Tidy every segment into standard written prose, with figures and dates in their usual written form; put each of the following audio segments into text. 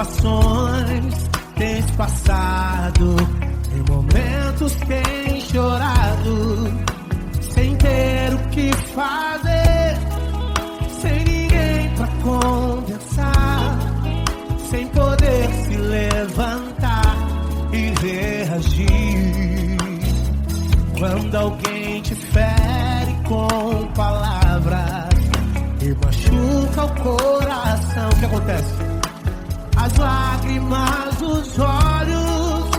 situações tens passado, em momentos tens chorado, sem ter o que fazer, sem ninguém pra conversar, sem poder se levantar e reagir. Quando alguém te fere com palavras e machuca o coração, o que acontece? As lágrimas dos olhos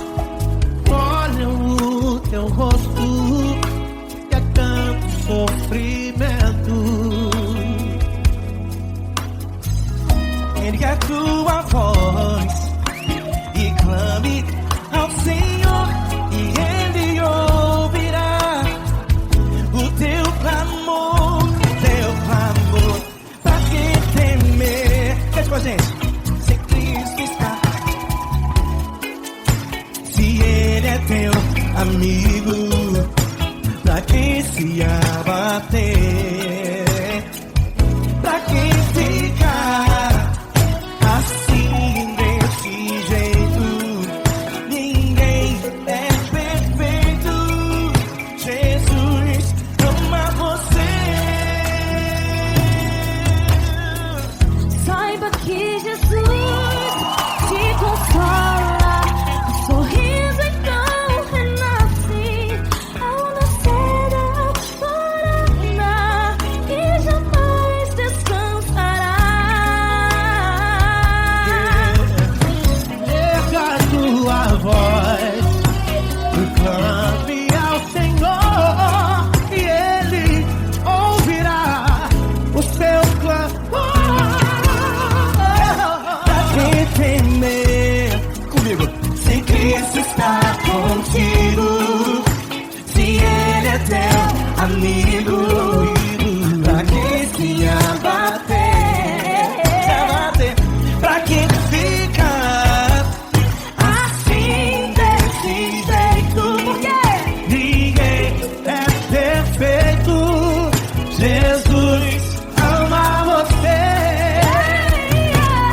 molham o teu rosto, e é tanto sofrimento. Ergue a tua voz e clame ao Senhor, e Ele ouvirá o teu clamor, pra que temer? Cante com a gente. Se Cristo está, se Ele é teu amigo, pra que se abater? Pra que ficar assim desse jeito? Ninguém é perfeito. Jesus ama você. Saiba que Jesus te consola, o sorriso então renasce ao nascer da aurora, e jamais descansará. Erga a tua voz e clame ao Senhor, e Ele ouvirá o seu clamor. Pra que temer? Comigo. Se Cristo está contigo, se Ele é teu amigo, pra que se abater? Pra que ficar assim desse jeito? Porque ninguém é perfeito. Jesus ama você.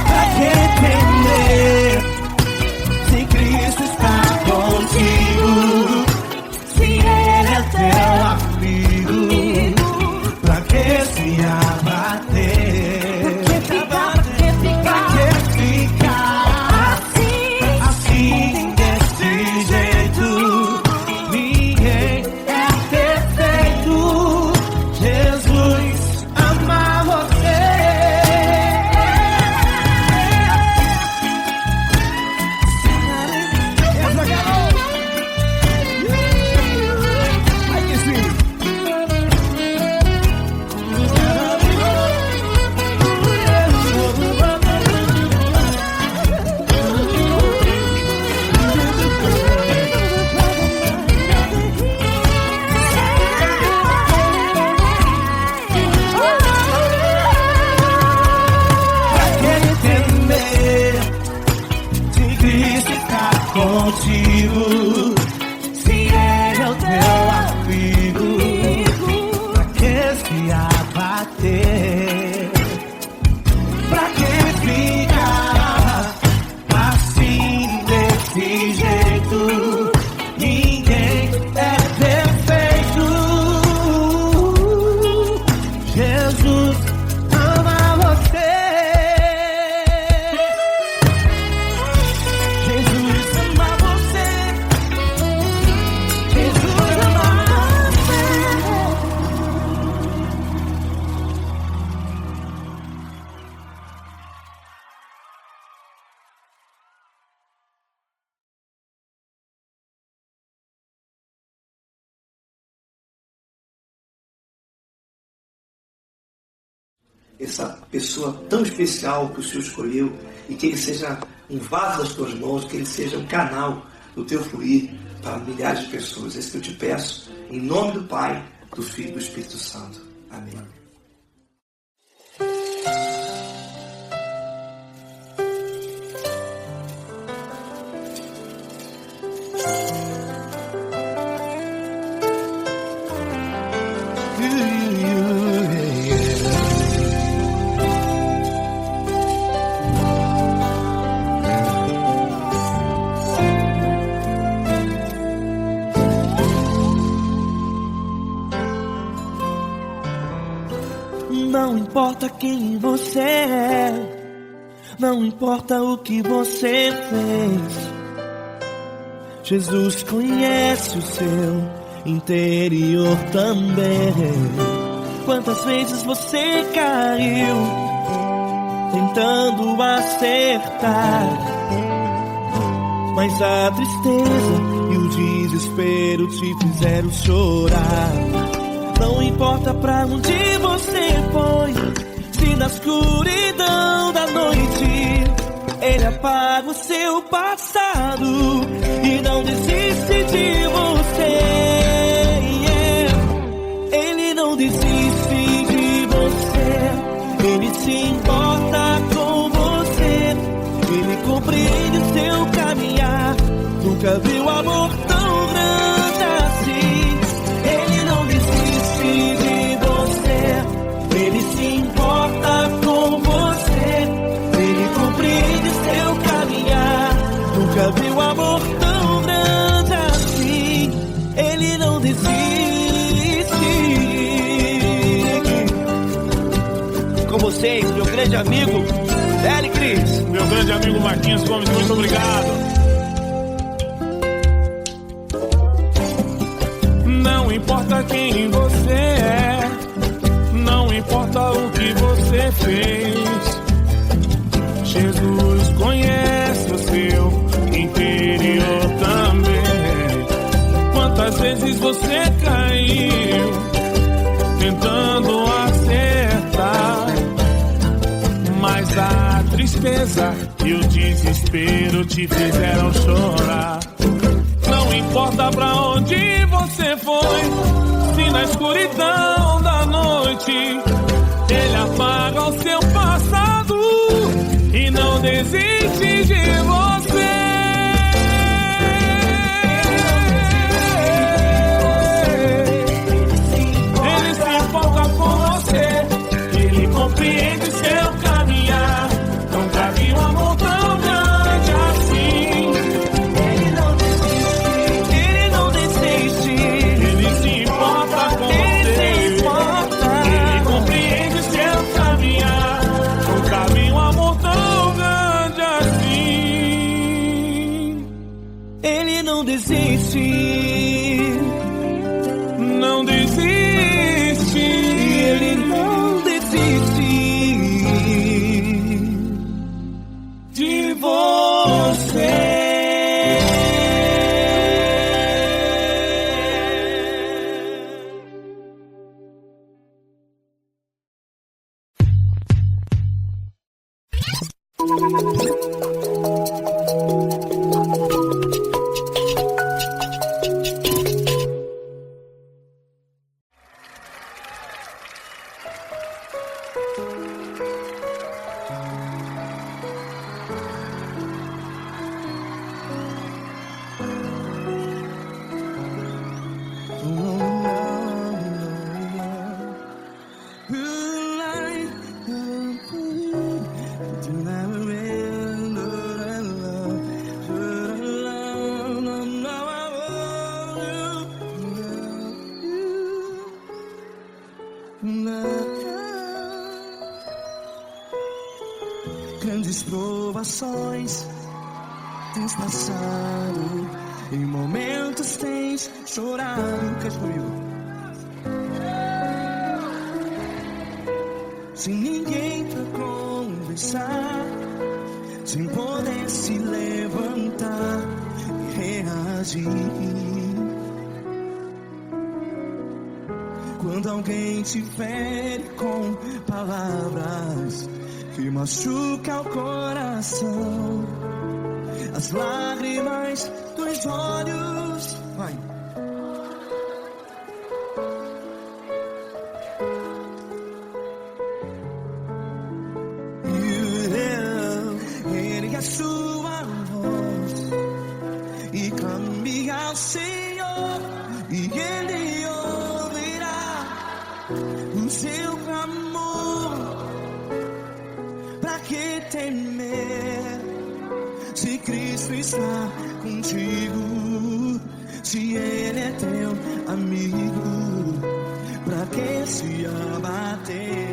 Pra que temer? Se Cristo está contigo, se Ele é teu amigo, pra que se abater? Pra que ficar assim desse jeito? Ninguém é perfeito. Jesus ama você. Ai que sim. Pra que temer? Se Cristo está contigo, se Ele é o teu amigo, pra que se abater? Pra que ficar assim desse jeito? Ninguém é perfeito. Jesus ama você. Jesus ama você. Jesus ama essa pessoa tão especial que o Senhor escolheu, e que Ele seja um vaso das tuas mãos, que Ele seja um canal do teu fluir para milhares de pessoas. É isso que eu te peço, em nome do Pai, do Filho e do Espírito Santo. Amém. importa quem você é, não importa o que você fez, Jesus conhece o seu interior também. Quantas vezes você caiu tentando acertar, mas a tristeza e o desespero te fizeram chorar. Não importa pra onde você foi, se na escuridão da noite Ele apaga o seu passado e não desiste de você. Ele não desiste de você, Ele se importa com você, Ele compreende o seu caminhar. Nunca viu amor tão grande assim. Ele não desiste de você, Ele se importa com você, Ele compreende o seu caminhar. Nunca viu amor tão grande assim. Ele não desiste. Com vocês, meu grande amigo L. Cris. Meu grande amigo Marquinhos Gomes, muito obrigado. Não importa quem você é, não importa o que você fez, Jesus conhece o seu interior também. Quantas vezes você caiu tentando acertar, mas a tristeza e o desespero te fizeram chorar. Não importa pra onde você foi, se na escuridão da noite Ele apaga o seu passado e não desiste de você. Ele se importa com você, Ele compreende seu caminhar. Nunca vi um amor tão grande assim. Ele não desiste, Ele não desiste. Ele se importa com você, Ele compreende seu caminhar. Nunca vi um amor tão grande assim. Ele não desiste, não desiste. Ele não desiste De você. Grandes provações tens passado, em momentos tens chorado. Cante comigo. Sem ninguém pra conversar, sem poder se levantar e reagir. Quando alguém te fere com palavras que machuca o coração, as lágrimas dos olhos, vai. Ergue a sua voz e clame ao Senhor, e Ele ouvirá o seu clamor. Pra que temer, se Cristo está contigo? Se Ele é teu amigo, pra que se abater?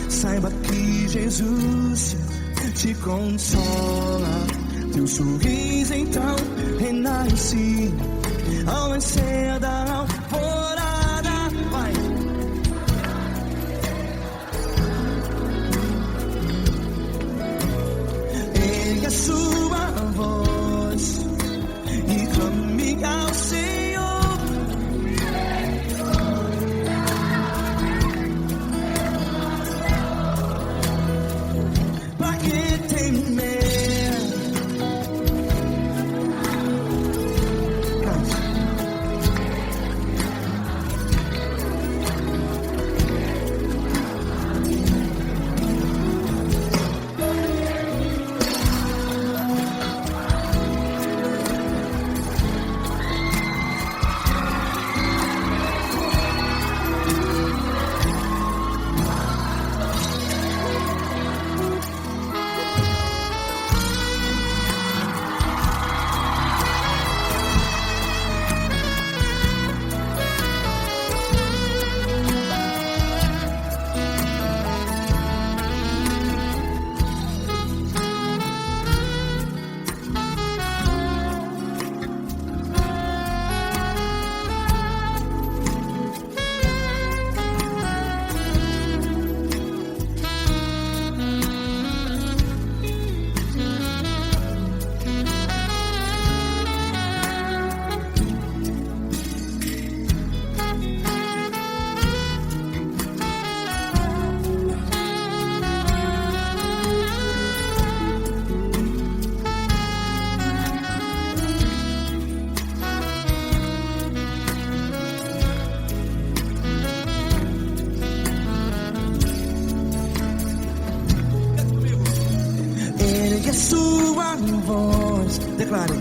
Saiba que Jesus te consola, teu sorriso então renasce ao nascer da alvorada. Vai. Ergue a sua voz e clame ao Senhor. Pra que temer? Ergue a sua voz, declare.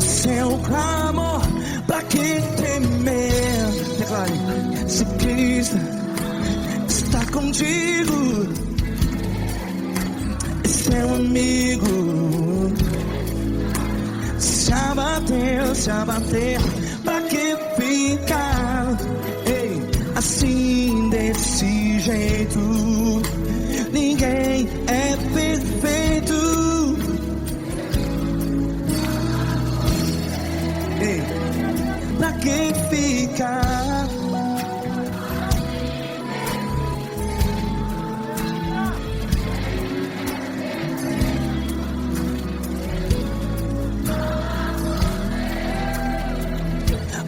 Seu clamor, pra que temer? Declare. Se Cristo está contigo, é seu amigo. Se abater, pra que ficar? Ei, assim desse jeito, ninguém é perfeito. Ei, pra que ficar?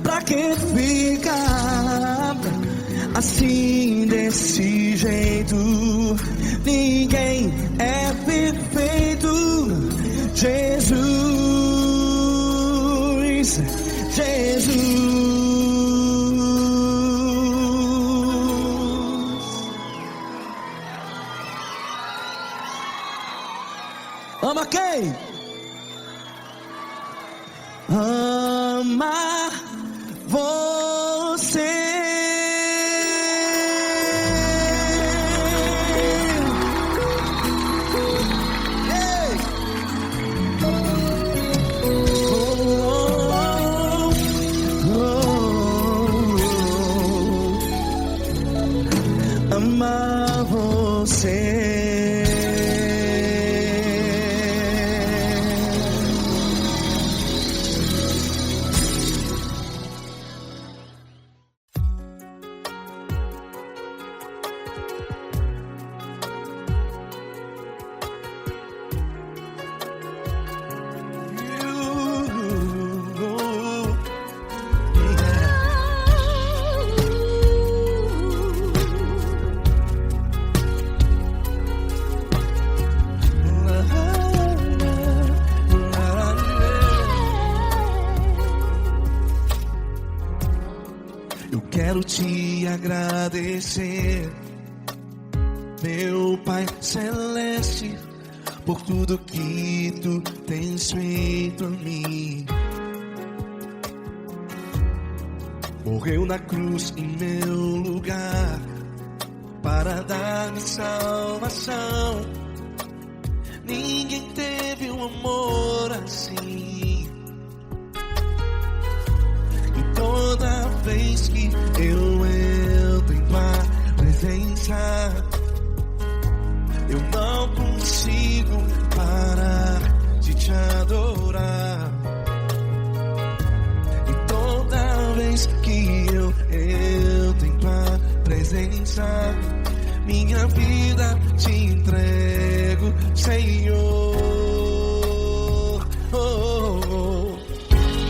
Pra que ficar assim desse jeito? Ninguém é perfeito. Jesus, Jesus. Ama quem? Ama você. Ei. Ama você. Eu quero te agradecer meu Pai Celeste, por tudo que tu tens feito a mim. Morreu na cruz em meu lugar para dar-me salvação. Ninguém teve um amor assim. E toda vez que eu entro em tua presença, eu não consigo parar de te adorar. E toda vez que eu entro em tua presença, minha vida te entrego, Senhor.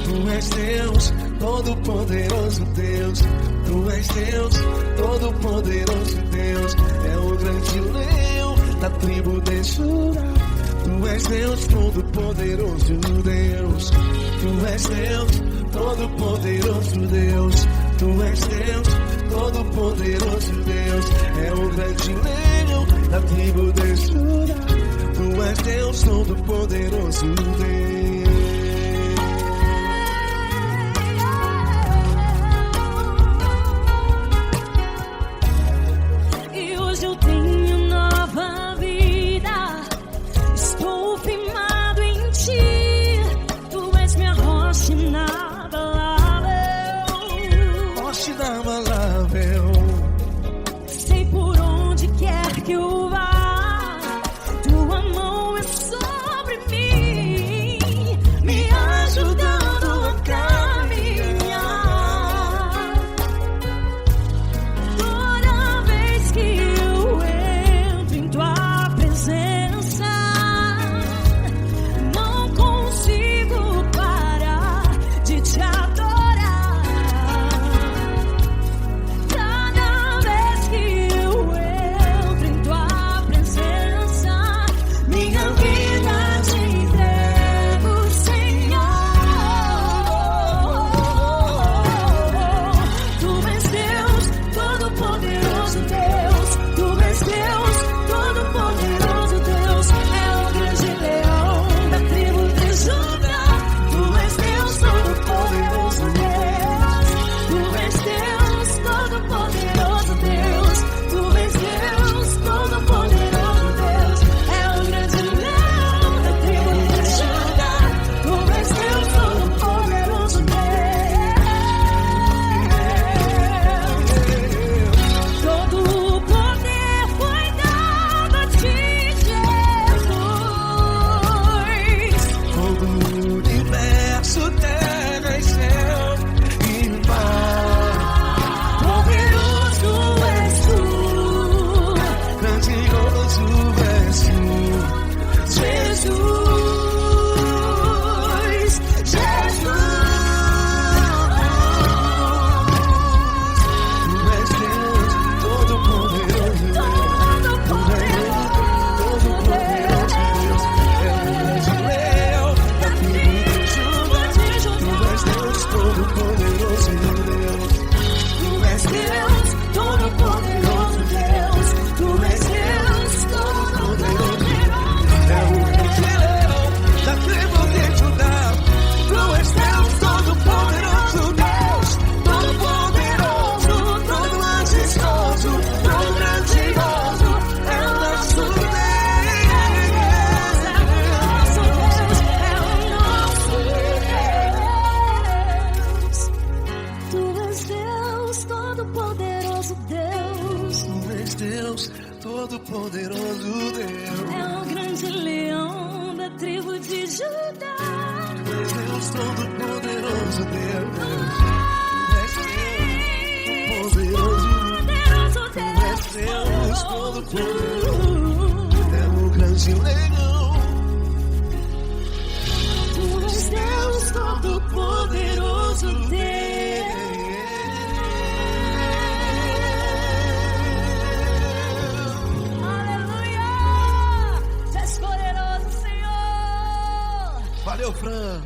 Tu és Deus, todo-poderoso Deus. Tu és Deus, todo-poderoso Deus. É o grande leão da tribo de Judá. Tu és Deus, todo-poderoso Deus. Tu és Deus, todo-poderoso Deus. Tu és Deus, todo-poderoso Deus. É o grande leão da tribo de Judá. Tu és Deus, todo-poderoso Deus. E hoje eu tenho nova vida. Estou firmado em ti. Tu és minha rocha inabalável. Rocha inabalável. Sei por onde quer que eu vá, tua mão é sobre mim, me ajudando a caminhar. Toda vez que eu entro em tua presença, não consigo parar de te adorar. Cada vez que eu entro em tua presença, minha vida te entrego, Senhor. Tu és Deus, todo-poderoso Deus. Tu és Deus, todo-poderoso Deus. É o grande leão da tribo de Judá. Tu és Deus, todo-poderoso Deus. Tu és Deus, todo-poderoso Deus. Tu és Deus, todo-poderoso Deus. É o grande leão da tribo de Judá. Tu és Deus, todo-poderoso Deus. Todo o poder foi dado a ti, Jesus. Todo o universo, terra e céu e mar. Poderoso és tu, Grandioso és tu, Jesus. Jesus. Tu és Deus, todo-poderoso Deus. Todo-poderoso Deus. É o grande leão da tribo de Judá. Tu és Deus, todo-poderoso Deus. Tu és Deus, todo-poderoso Deus. Tu és Deus, todo-poderoso Deus. É o grande leão da tribo de Judá. Tu és Deus, todo-poderoso Deus. Todo-poderoso, todo majestoso, todo grandioso. É o nosso Tu és Deus, todo-poderoso Deus. Tu és Deus, todo-poderoso Deus. É o grande leão da tribo de Judá. Tu és Deus, todo-poderoso Deus. Tu és Deus, poderoso. Poderoso Tu és Deus, todo-poderoso. É o grande leão. Tu és Deus, todo-poderoso Deus. Aleluia! Tu és poderoso, Senhor. Valeu, Fran.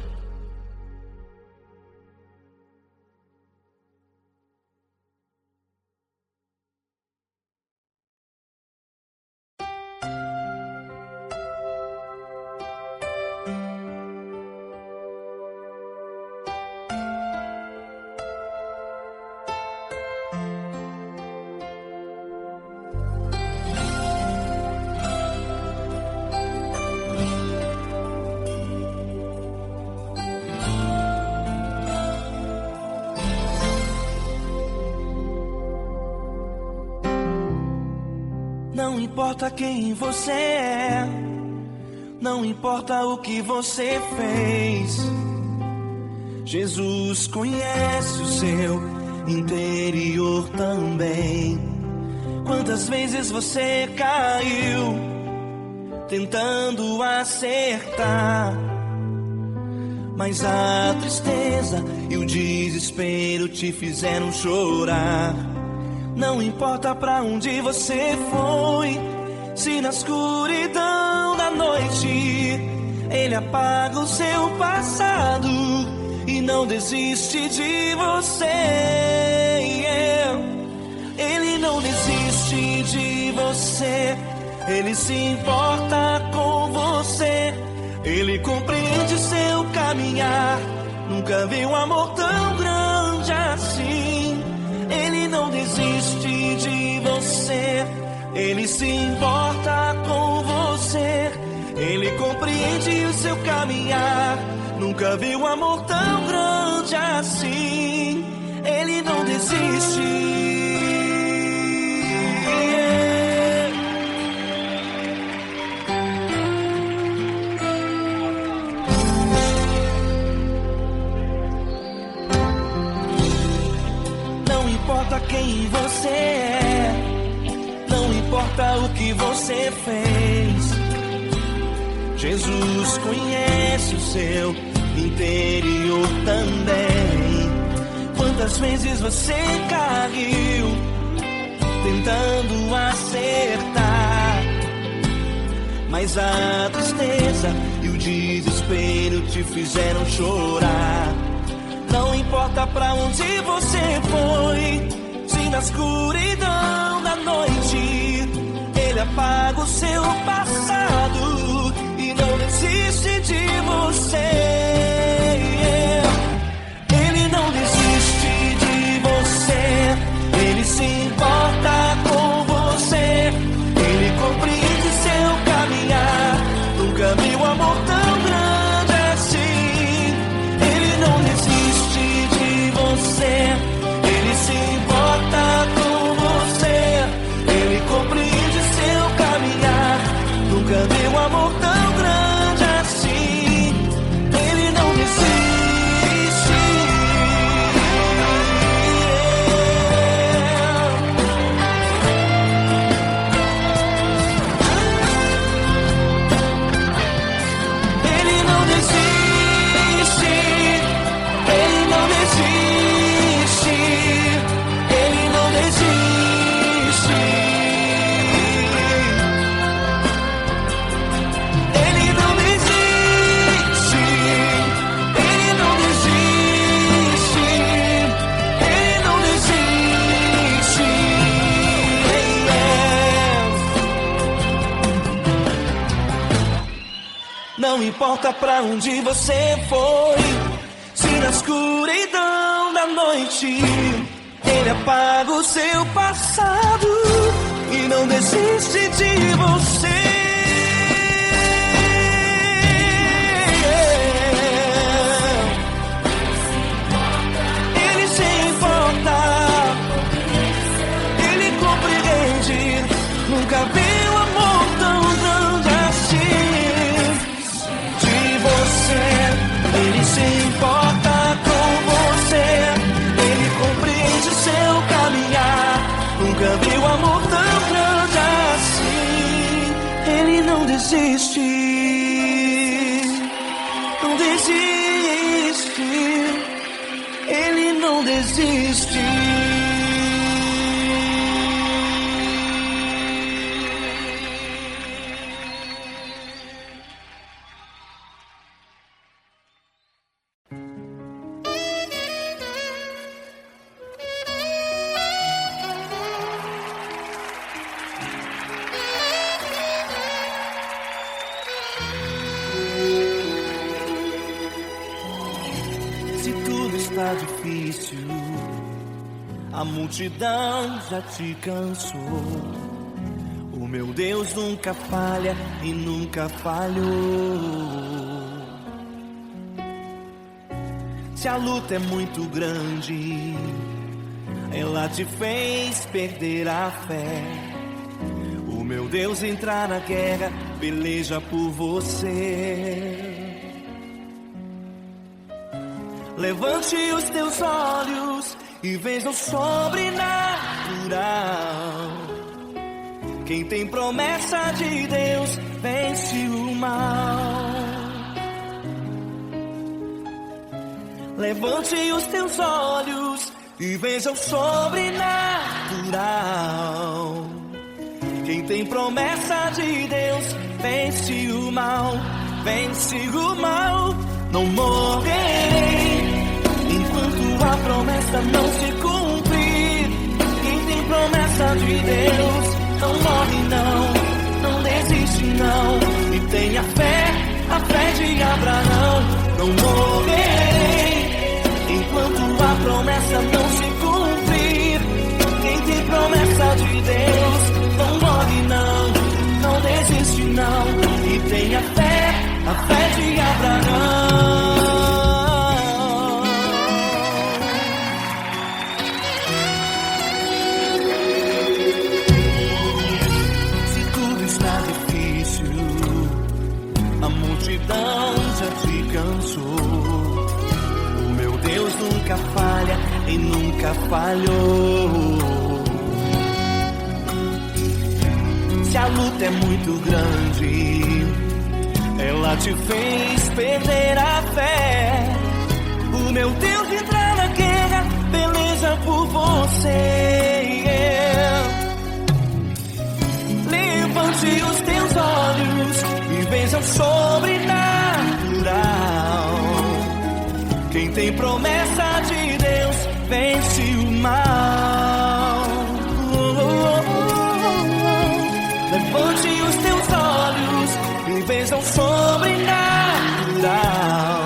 Não importa quem você é, não importa o que você fez, Jesus conhece o seu interior também. Quantas vezes você caiu tentando acertar, mas a tristeza e o desespero te fizeram chorar. Não importa pra onde você foi, se na escuridão da noite Ele apaga o seu passado e não desiste de você. Ele não desiste de você, Ele se importa com você, Ele compreende seu caminhar. Nunca vi um amor tão grande assim. Ele não desiste de você, Ele se importa com você, Ele compreende o seu caminhar. Nunca vi um amor tão grande assim. Ele não desiste. Não importa quem você é, não importa o que você fez, Jesus conhece o seu interior também. Quantas vezes você caiu tentando acertar, mas a tristeza e o desespero te fizeram chorar. Não importa pra onde você foi, se na escuridão da noite Ele apaga o seu passado e não desiste de você. Ele não desiste de você, Ele se importa com você, Ele compreende seu caminhar. Nunca vi um amor tão grande assim. Ele não desiste de você, Ele se importa com você, Ele compreende seu caminhar. Nunca vi um amor tão grande assim. Ele não desiste. Ele não desiste. Ele não desiste. Ele não desiste. Ele não desiste. Ele não desiste. Ele não desiste. Não importa pra onde você foi, se na escuridão da noite Ele apaga o seu passado e não desiste de você. Ele se importa, Ele compreende. Nunca vi um amor tão grande assim. De você, Ele se importa com você, Ele compreende o seu caminhar. Nunca vi um amor tão grande assim. Ele não desiste, não desiste. Ele não desiste. Se tudo está difícil, a multidão já te cansou. O meu Deus nunca falha e nunca falhou. Se a luta é muito grande, ela te fez perder a fé. O meu Deus entrar na guerra, peleja por você. Levante os teus olhos e veja o sobrenatural. Quem tem promessa de Deus vence o mal. Levante os teus olhos e veja o sobrenatural. Quem tem promessa de Deus vence o mal, vence o mal. Não morrerei enquanto a promessa não se cumprir. Quem tem promessa de Deus não morre não desiste não. E tenha fé, a fé de Abraão. Não morrerei enquanto a promessa não se cumprir. Quem tem promessa de Deus não morre não desiste não. E tenha fé, a fé de Abraão. Se tudo está difícil, a multidão já te cansou. O meu Deus nunca falha e nunca falhou. Se a luta é muito grande, ela te fez perder a fé. O meu Deus entrar na guerra, peleja por você. Levante os teus olhos e veja o sobrenatural. Quem tem promessa de Deus vence o mal. Levante os teus olhos e veja o sobrenatural.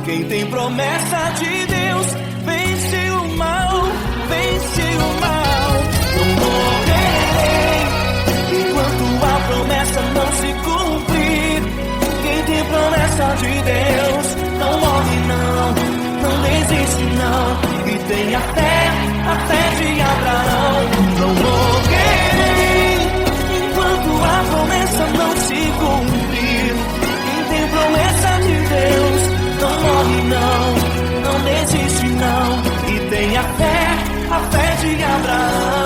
Quem tem promessa de Deus vence o mal, vence o mal. Não morrerei enquanto a promessa não se cumprir. Quem tem promessa de Deus não morre não desiste não. E tenha fé, a fé de Abraão. Não morrerei enquanto a promessa não se cumprir. Quem tem promessa de Deus não morre não desiste não. E tenha fé, a fé de Abraão.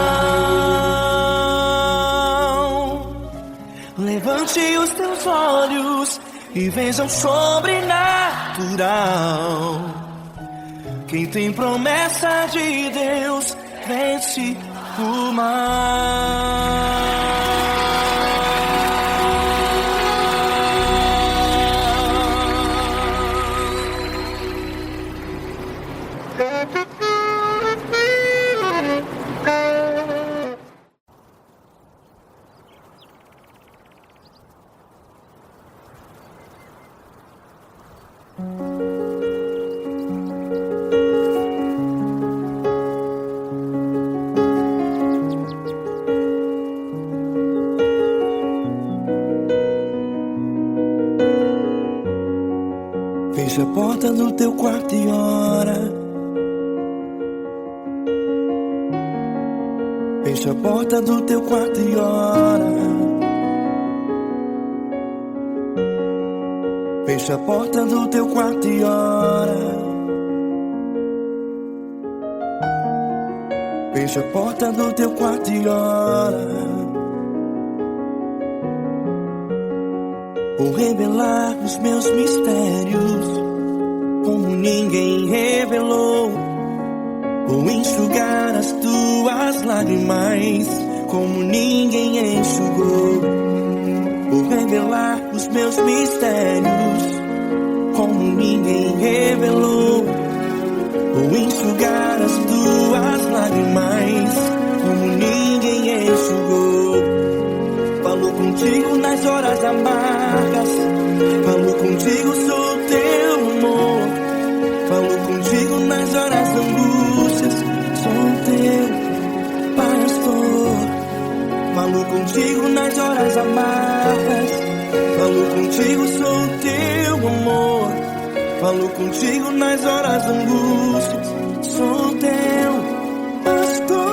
Levante os teus olhos e veja o sobrenatural. Quem tem promessa de Deus vence o mal. Fecha a porta do teu quarto e ora. Fecha a porta do teu quarto e ora. Fecha a porta do teu quarto e ora. Fecha a porta do teu quarto e ora. Vou revelar os meus mistérios como ninguém revelou. Vou enxugar as tuas lágrimas como ninguém enxugou. Vou revelar os meus mistérios como ninguém revelou. Vou enxugar as tuas lágrimas como ninguém enxugou. Falo contigo nas horas amargas, falo contigo, sou teu amor. Falo contigo nas horas angústias, sou teu pastor. Falo contigo nas horas amargas, falo contigo, sou teu amor. Falo contigo nas horas angústias, sou teu pastor.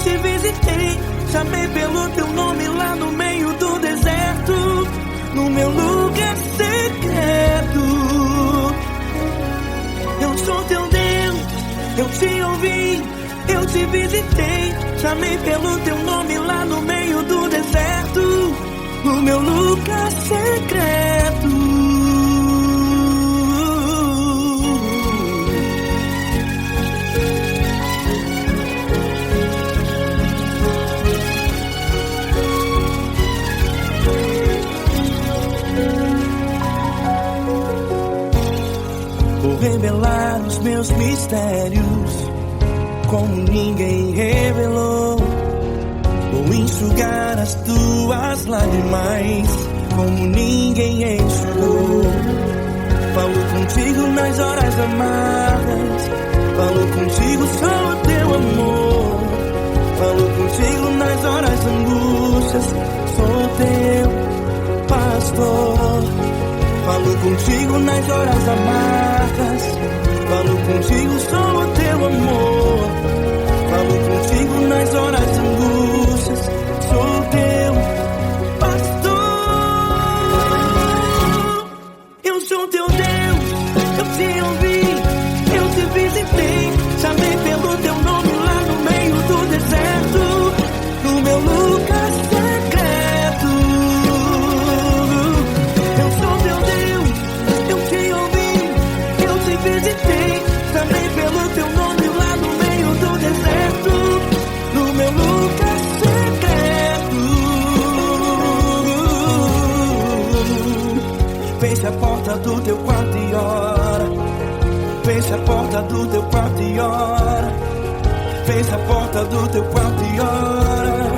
te visitei, chamei pelo teu nome lá no meio do deserto, no meu lugar secreto. Eu sou teu Deus, eu te ouvi, eu te visitei, chamei pelo teu nome lá no meio do deserto, no meu lugar secreto. Vou revelar os meus mistérios como ninguém revelou. Vou enxugar as tuas lágrimas como ninguém enxugou. Falo contigo nas horas amargas, falo contigo só o teu amor. Falo contigo nas horas angústias, sou teu pastor. Falo contigo nas horas amargas, falo contigo só o teu amor. Falo contigo nas horas angústias, sou teu pastor. Eu sou teu Deus, eu te ouvi, eu te visitei, chamei pelo teu nome lá no meio do deserto, no meu lugar secreto. Eu sou teu Deus, eu te ouvi, eu te visitei, chamei pelo teu nome lá no meio do deserto, no meu lugar secreto. Fecha a porta do teu quarto e ora. Fecha a porta do teu quarto e ora. Fecha a porta do teu quarto e ora.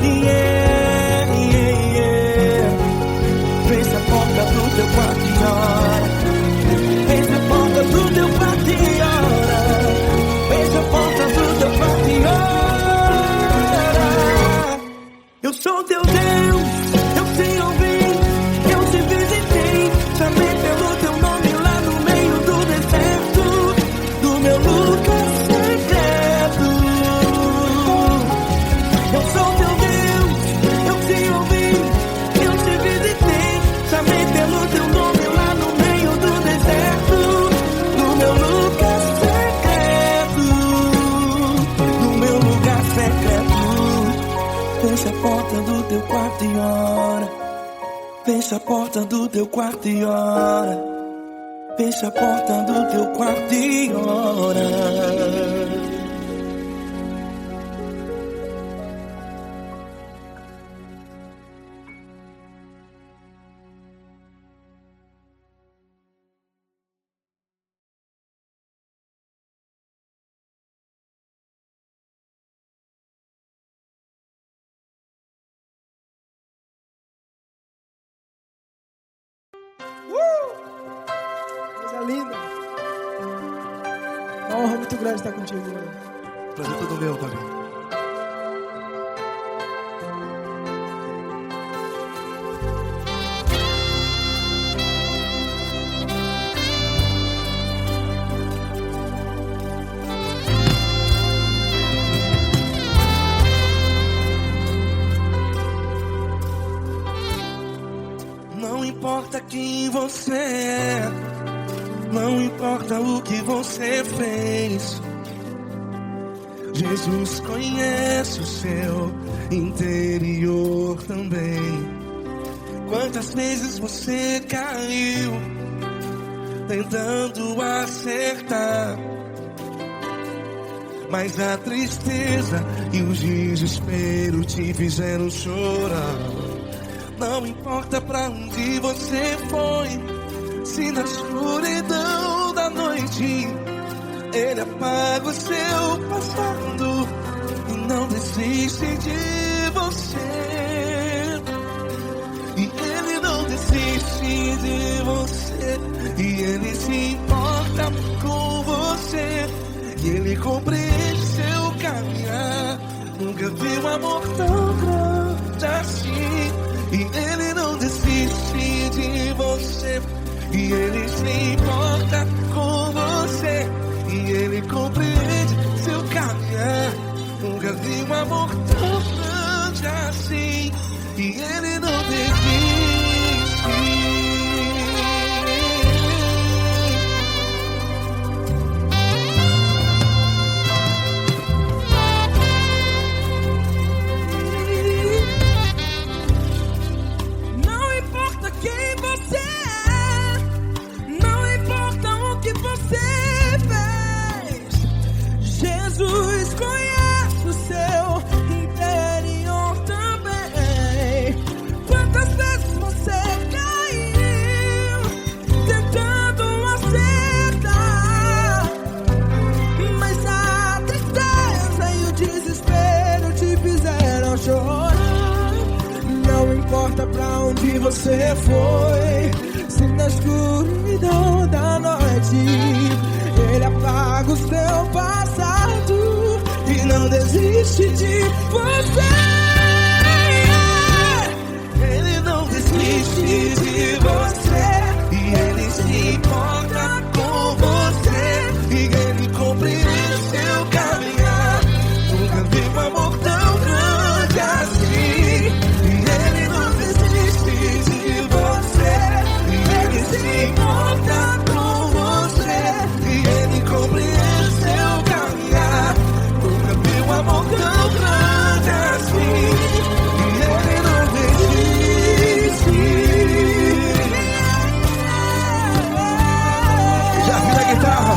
Yeah, yeah, yeah. Fecha a porta do teu quarto e ora. Fecha a porta do teu quarto e ora. Fecha a porta do teu quarto e ora. Eu sou teu Deus, eu te ouvi, eu te visitei, chamei pelo teu nome lá no meio do deserto, do meu lugar secreto. Eu sou teu Deus, eu te ouvi, eu te visitei, chamei pelo teu nome lá no meio do deserto, no meu lugar secreto, no meu lugar secreto. Fecha a porta do teu quarto e ora. Fecha a porta do teu quarto e ora. Fecha a porta do teu quarto e ora. Coisa linda. É uma honra muito grande estar contigo, Lord. Prazer todo meu, Davi. Não importa quem você é, não importa o que você fez, Jesus conhece o seu interior também. Quantas vezes você caiu tentando acertar, mas a tristeza e o desespero te fizeram chorar. Não importa pra onde você foi, se na escuridão da noite Ele apaga o seu passado e não desiste de você. E Ele não desiste de você, e Ele se importa com você, e Ele compreende seu caminhar. Nunca vi um amor tão grande assim. E Ele não desiste de você, e Ele se importa com você, e Ele compreende seu caminhar. Nunca vi um amor você foi, se na escuridão da noite Ele apaga o seu passado e não desiste de você. Ele não desiste de você e Ele se importa com você e Ele compreende o seu caminhar. Nunca vi um amor tão grande assim. E Ele não desiste de você e Ele se importa com você e Ele compreende o seu caminhar. Nunca vi um amor tão grande assim. E Ele não desiste. Já vi a guitarra.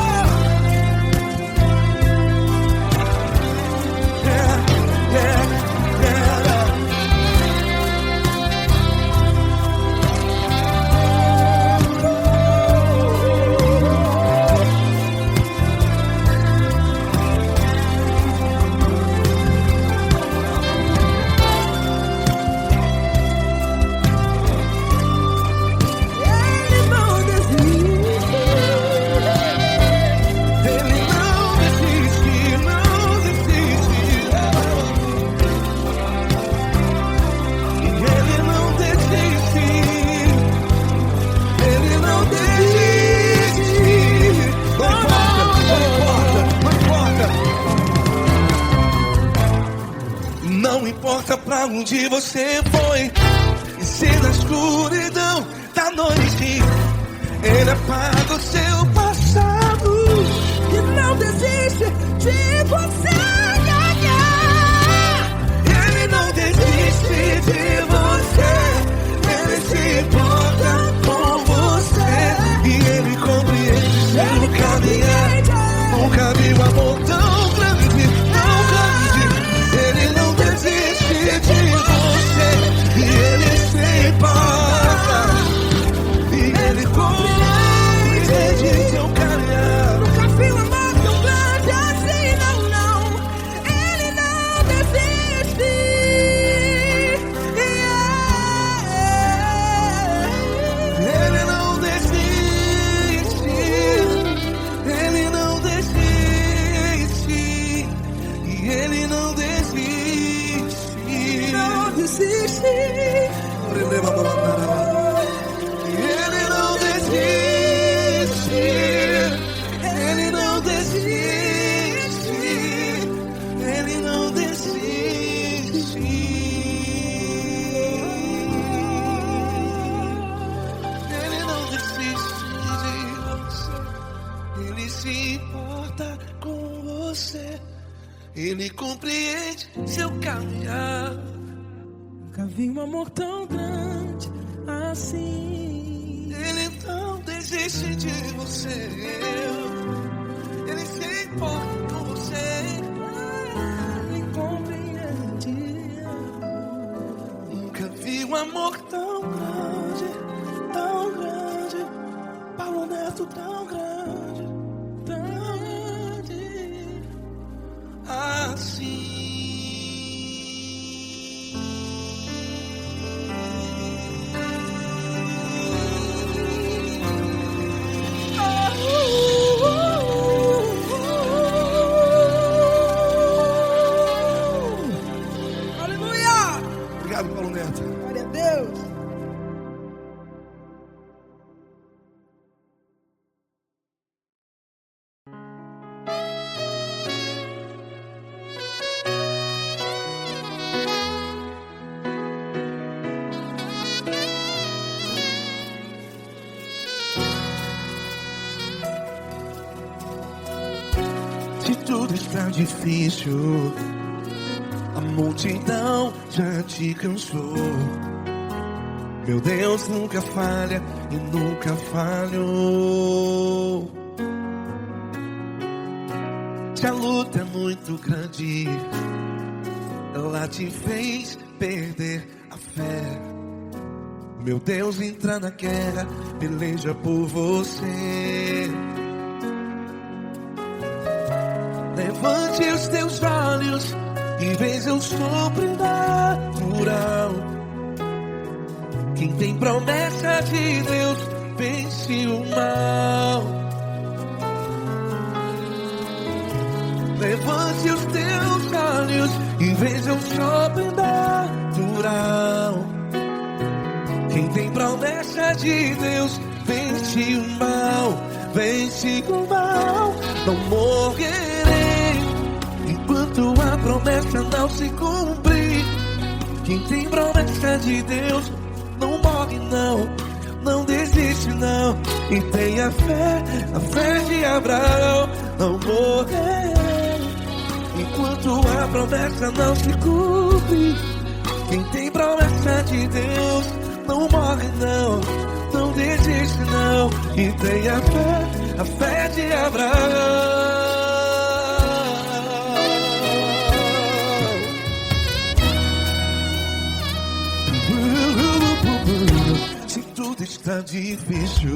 Não importa pra onde você foi, e se na escuridão da noite Ele apaga o seu passado e não desiste de você. Ele não desiste de você, Ele se importa com você e Ele compreende seu caminhar. Nunca vi um amor tão grande, tão grande. Ele não desiste de você e Ele se importa e Ele compreende seu caminhar. Nunca vi um amor tão grande assim, não, não. Ele não desiste. Ele não desiste. Ele não desiste. E Ele não desiste. Não desiste. Ele não desiste. Ele não desiste. Ele não desiste. Ele não desiste de você. Ele se importa com você. Ele compreende seu caminhar. Nunca vi um amor tão grande assim. Ele não desiste de você. Ele se importa com você. Ele compreende. Nunca vi um amor tão grande, tão grande. Paulo Neto tão grande, tão grande assim. Obrigado, Paulo Neto. Glória a Deus. Se tudo está difícil, a multidão já te cansou. Meu Deus nunca falha e nunca falhou. Se a luta é muito grande, ela te fez perder a fé. Meu Deus entra na guerra, peleja por você. Levante os teus olhos e veja o sobrenatural que Quem tem promessa de Deus vence o mal. Levante os teus olhos e veja o sobrenatural. Quem tem promessa de Deus vence o mal, vence o mal. Não morrerei enquanto a promessa não se cumprir. Quem tem promessa de Deus não morre não, não desiste não. E tenha fé, a fé de Abraão. Não morrerei enquanto a promessa não se cumpre. Quem tem promessa de Deus não morre não, não desiste não. E tenha fé, a fé de Abraão. Se tudo está difícil,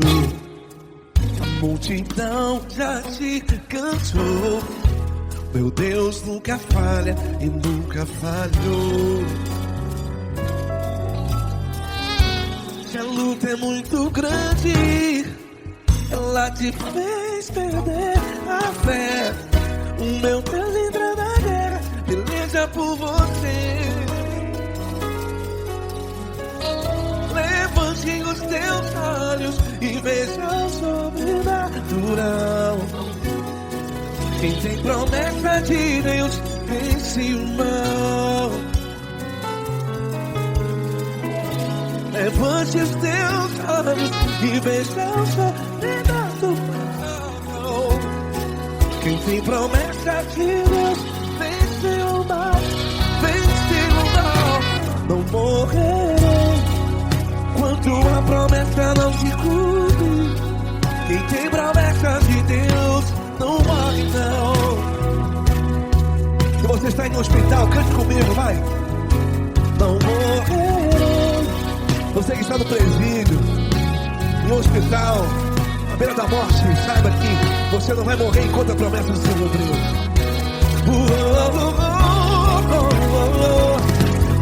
a multidão já te cansou. Meu Deus nunca falha e nunca falhou. Se a luta é muito grande, ela te fez perder a fé. O meu Deus entra na guerra, peleja por você. Levante os teus olhos e veja o sobrenatural. Quem tem promessa de Deus vence o mal. Levante os teus olhos e veja o sobrenatural. Quem tem promessa de Deus vence o mal, vence o mal. Não morrerei enquanto a promessa não se cumpre. Quem tem promessa de Deus não morre não. Se você está em um hospital, cante comigo, vai. Não morrerei. Você que está no presídio, em um hospital, à beira da morte, saiba que você não vai morrer enquanto a promessa se cumpriu.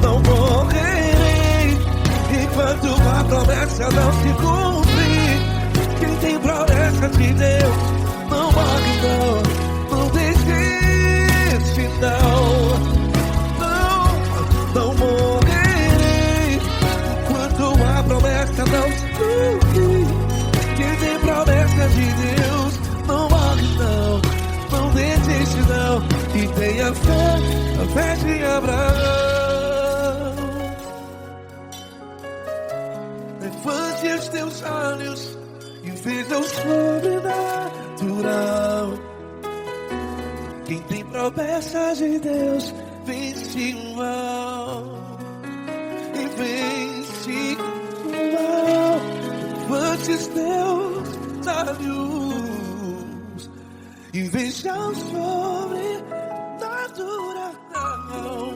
Não morrerei enquanto a promessa não se cumprir. Quem tem promessa de Deus não morre não, não desiste não. Não morrerei enquanto a promessa não se cumprir. Quem tem promessa de Deus não morre não, não desiste não. E tenha fé, a fé de Abraão. Levante os teus olhos e veja o sobrenatural. Quem tem promessa de Deus vence o mal, e vence o mal. Levante os teus olhos e veja o sobrenatural.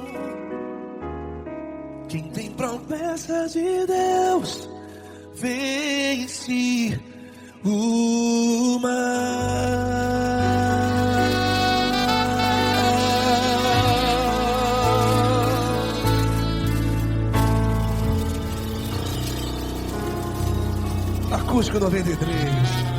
Quem tem promessa de Deus vence o mal. Acústico 93.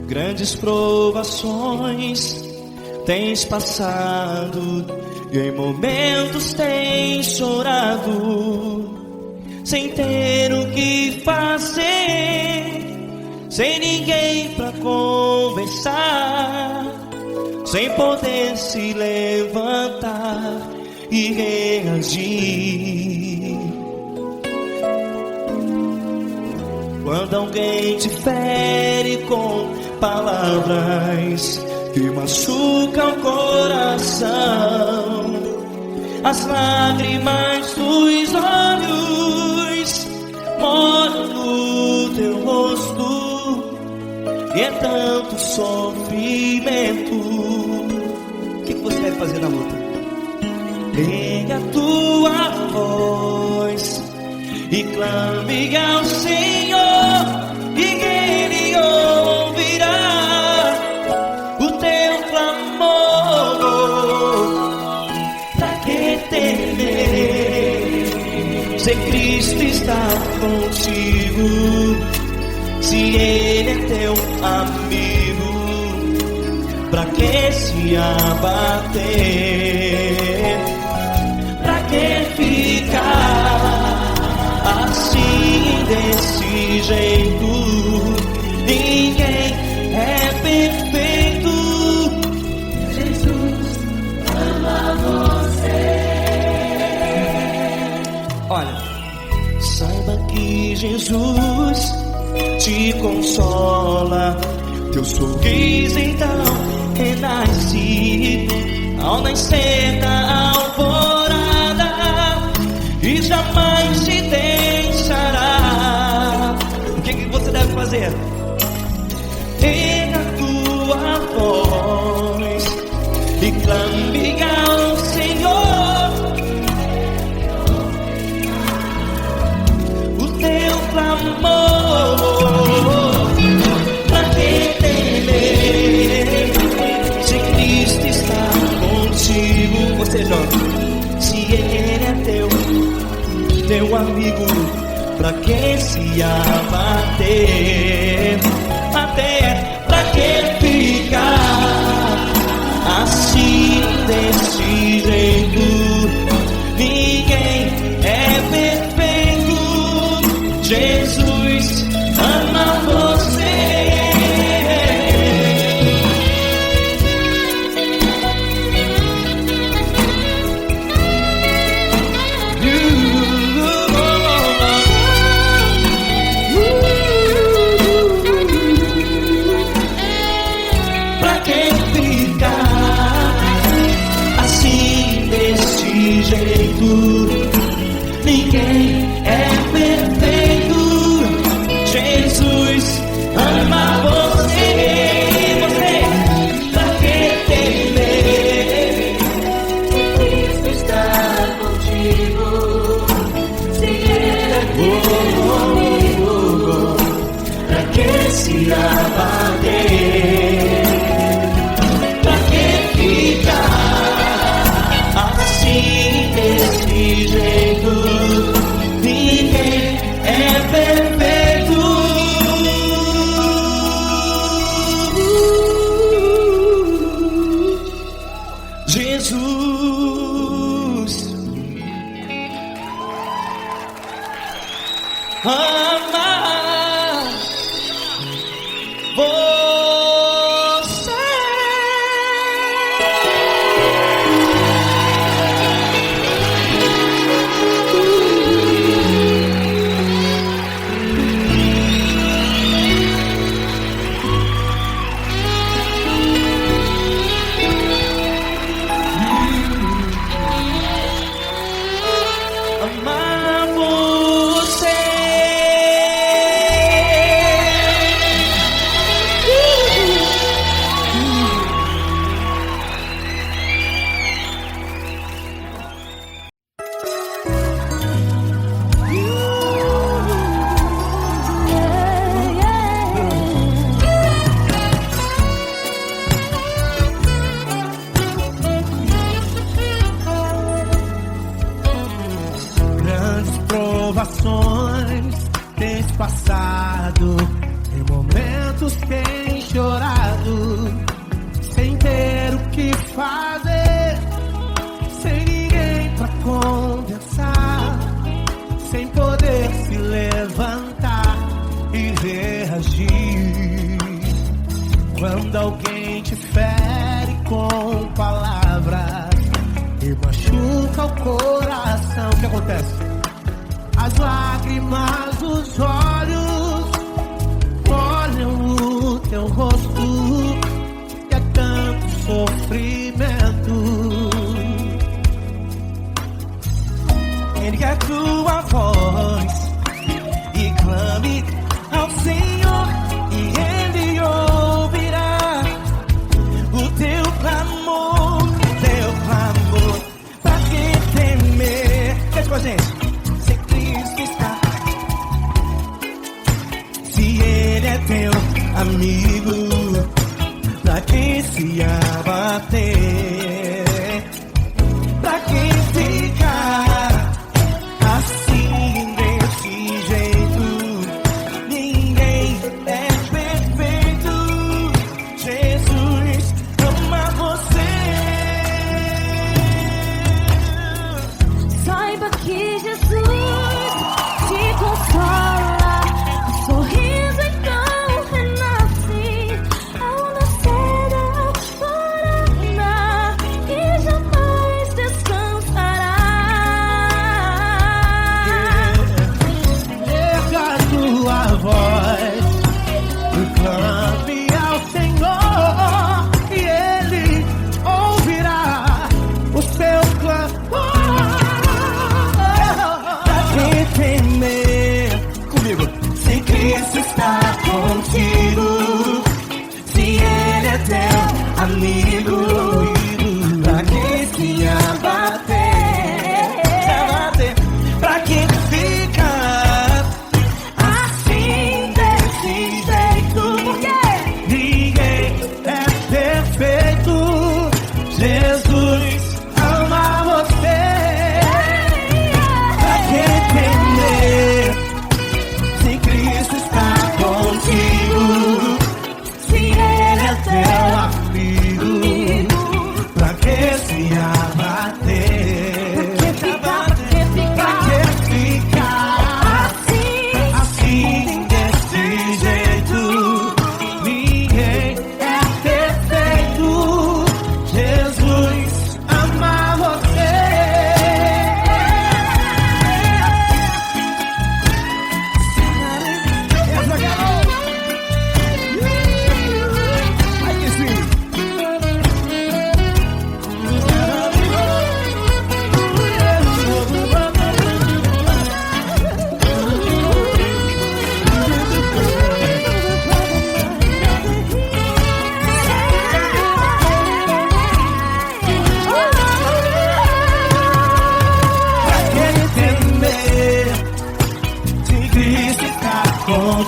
Grandes provações tens passado e em momentos tens chorado, sem ter o que fazer, sem ninguém pra conversar, sem poder se levantar e reagir. Quando alguém te fere com palavras que machucam o coração, as lágrimas dos olhos moram no teu rosto, e é tanto sofrimento. O que você deve fazer na luta? Erga a tua voz e clame ao Senhor, e Ele ouvirá o teu clamor. Pra que temer, se Cristo está contigo, se Ele é teu amigo? Pra que se abater? Pra que ficar assim desse jeito? Ninguém é perfeito. Jesus ama você. Olha, saiba que Jesus te consola. Teu sorriso então renasce ao nascer da alvorada, e jamais te deixará. O que você deve fazer? Erga a tua voz e clame ao Senhor, o teu clamor. Pra que temer, se Cristo está contigo? Você joga. Se Ele é teu amigo, pra que se abater? Até pra que ficar assim desse jeito? Ninguém é perfeito. Jesus ama você. Ninguém é perfeito. Jesus ama você. Pra que temer, Cristo está contigo, se Ele é comigo. Pra que se abater? Pra que ficar assim desse jeito? Ninguém é perfeito. Jesus ama você. Amar você. Grandes provações tens passado, em momentos tens chorado, sem ter o que fazer, sem ninguém pra conversar, sem poder se levantar e reagir. Quando alguém te fere com palavras e machuca o coração, o que acontece? As lágrimas dos olhos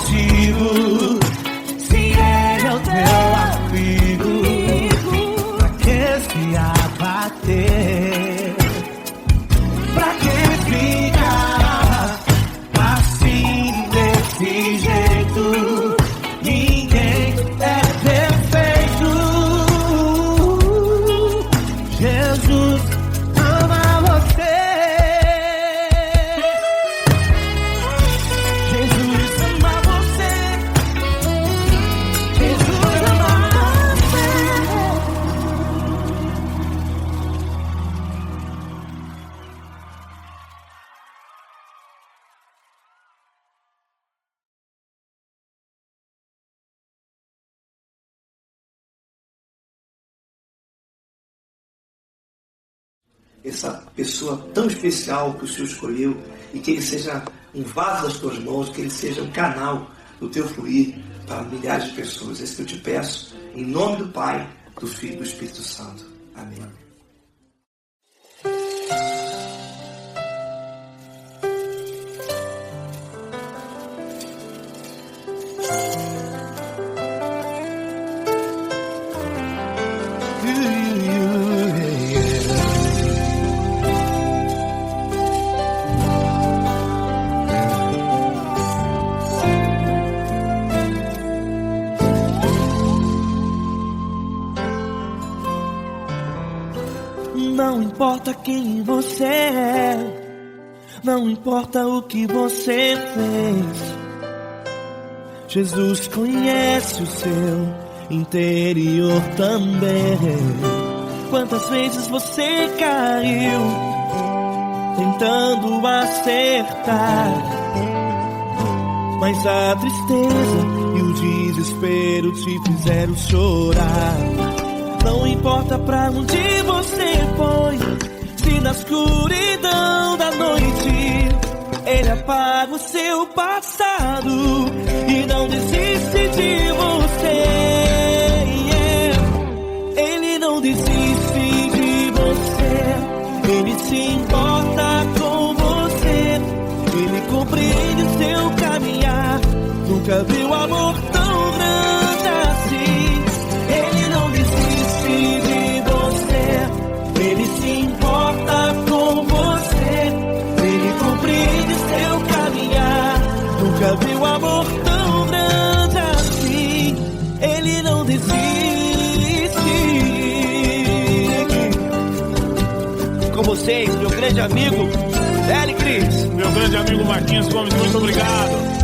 contigo. Se ele é o teu amigo, pra que se abater? Pra que ficar assim desse jeito? Ninguém é perfeito. Jesus ama você. Jesus ama você. Jesus ama essa pessoa tão especial que o Senhor escolheu, e que ele seja um vaso das tuas mãos, que ele seja um canal do teu fluir para milhares de pessoas. É isso que eu te peço, em nome do Pai, do Filho e do Espírito Santo. Amém. Não importa quem você é, não importa o que você fez, Jesus conhece o seu interior também. Quantas vezes você caiu tentando acertar, mas a tristeza e o desespero te fizeram chorar. Não importa pra onde você foi, se na escuridão da noite Ele apaga o seu passado e não desiste de você. Ele não desiste de você, Ele se importa com você, Ele compreende o seu caminhar. Nunca viu amor tão grande assim. Ele não desiste de você, Ele se importa com você, Ele compreende seu caminhar. Nunca viu amor tão grande assim. Ele não desiste. Com vocês, meu grande amigo Eli Cris. Meu grande amigo Marquinhos Gomes, muito obrigado.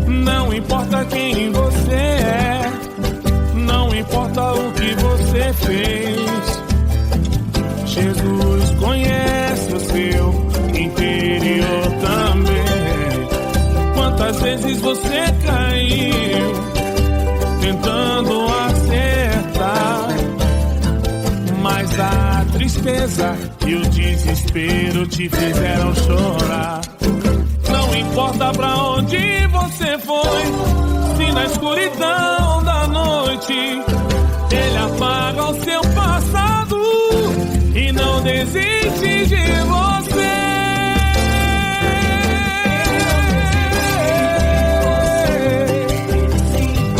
Não importa quem você é, não importa o que você fez, Jesus conhece o seu interior também. Quantas vezes você caiu tentando acertar, mas a tristeza e o desespero te fizeram chorar. Não importa pra onde você foi, se na escuridão da noite Ele apaga o seu passado e não desiste de você.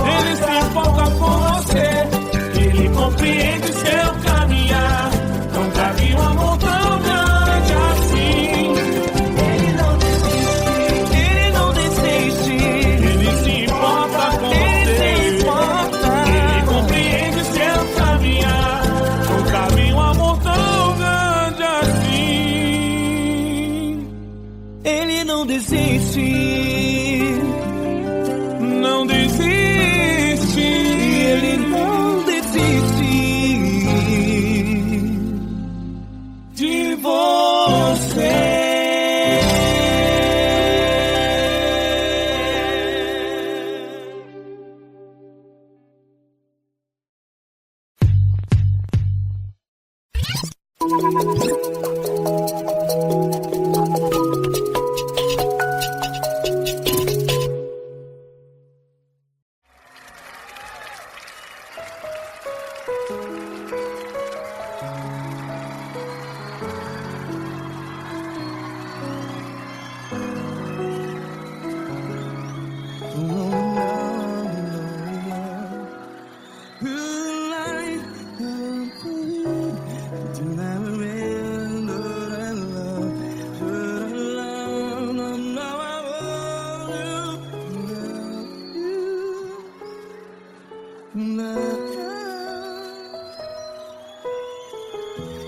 Ele se importa com você, Ele compreende seu caminhar. Nunca vi um amor tão grande assim. Ele não desiste, Ele se importa com você, Ele compreende seu caminhar. Nunca vi um amor tão grande assim. Ele não desiste, não desiste, Ele não desiste de você.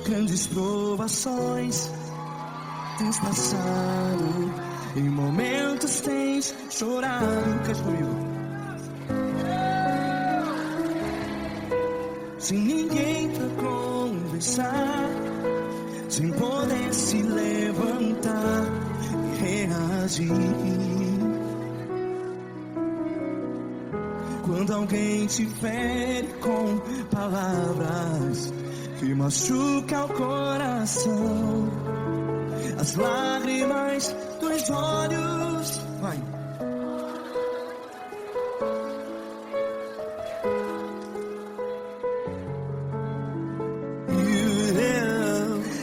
Grandes provações tens passado, em momentos tens chorado. Cante comigo. Sem ninguém pra conversar, sem poder se levantar e reagir. Quando alguém te fere com palavras que machuca o coração, as lágrimas dos olhos, vai.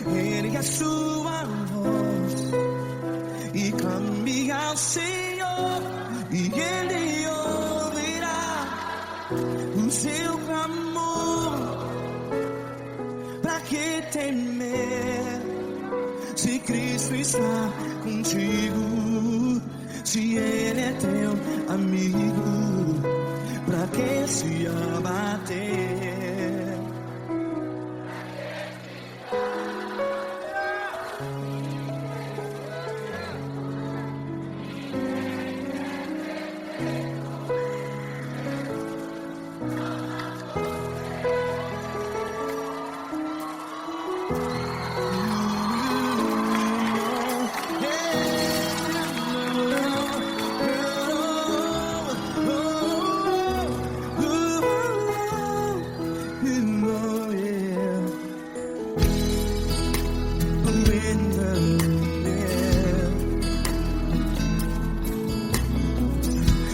Ergue a sua voz e clame ao Senhor, e Ele ouvirá o seu clamor. Pra que temer, se Cristo está contigo? Se Ele é teu amigo, pra que se abater?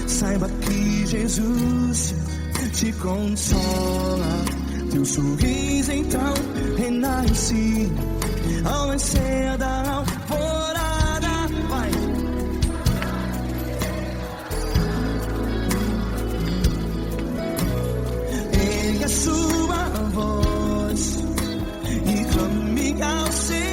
Saiba que Jesus te consola, teu sorriso então renasce ao nascer da alvorada. Vai. Ergue a sua voz e clame ao Senhor.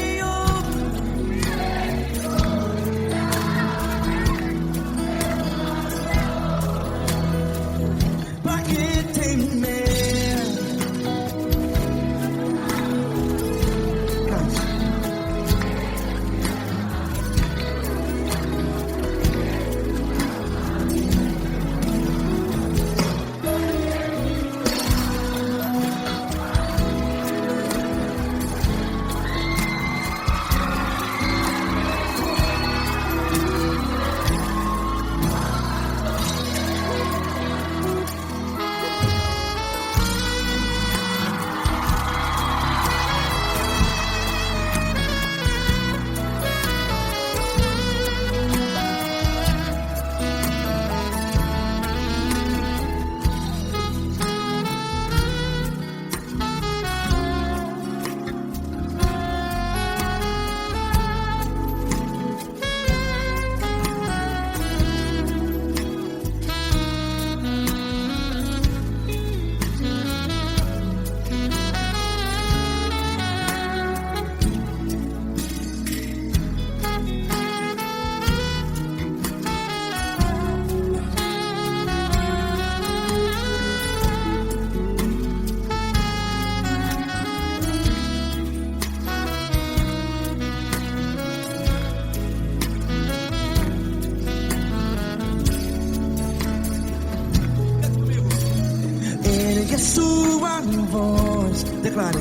Ergue a sua voz, declare.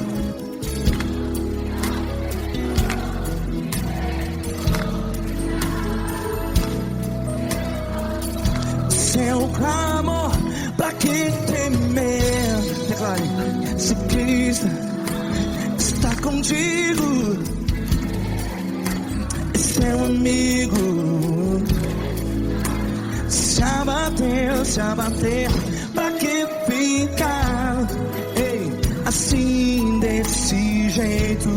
Seu clamor, pra que temer? Declare. Se Cristo está contigo, é seu amigo. Se abater, pra que ficar assim desse jeito?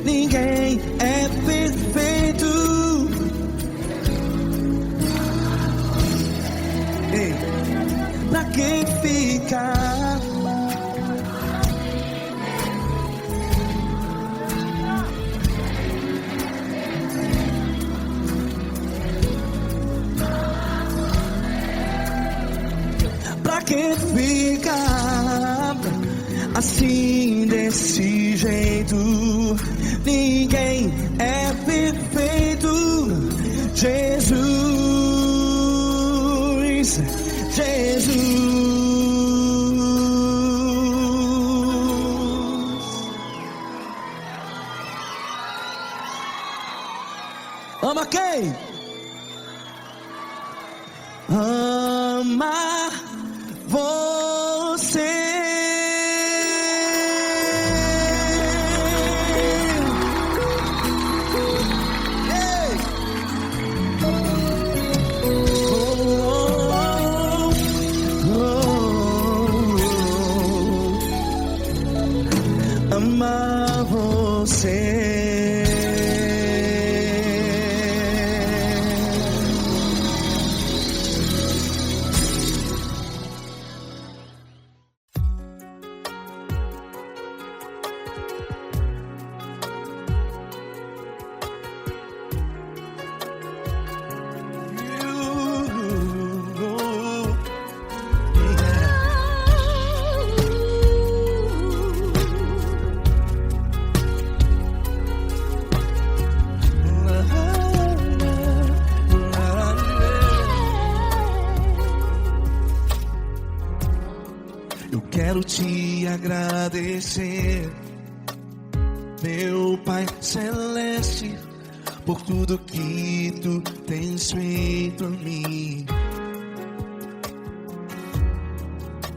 Ninguém é perfeito. Pra que ficar assim desse jeito. Ninguém é perfeito. Jesus, Jesus. Ama quem? Ama você. Ei! Ama você. Eu quero te agradecer, meu Pai Celeste, por tudo que tu tens feito a mim.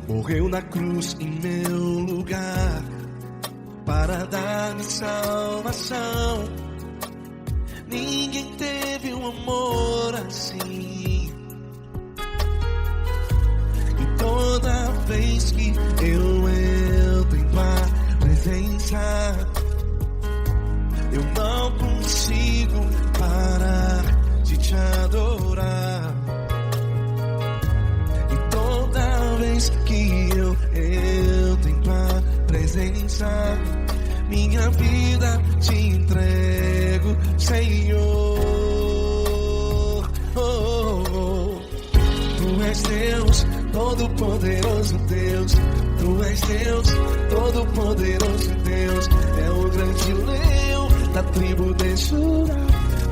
Morreu na cruz em meu lugar para dar-me salvação. Ninguém teve um amor assim. E toda vez que eu entro em tua presença, eu não consigo parar de te adorar. E toda vez que eu entro em tua presença, minha vida te entrego, Senhor. Tu és Deus, Todo-Poderoso Deus. Tu és Deus, Todo-Poderoso Deus. É o grande leão da tribo de Judá.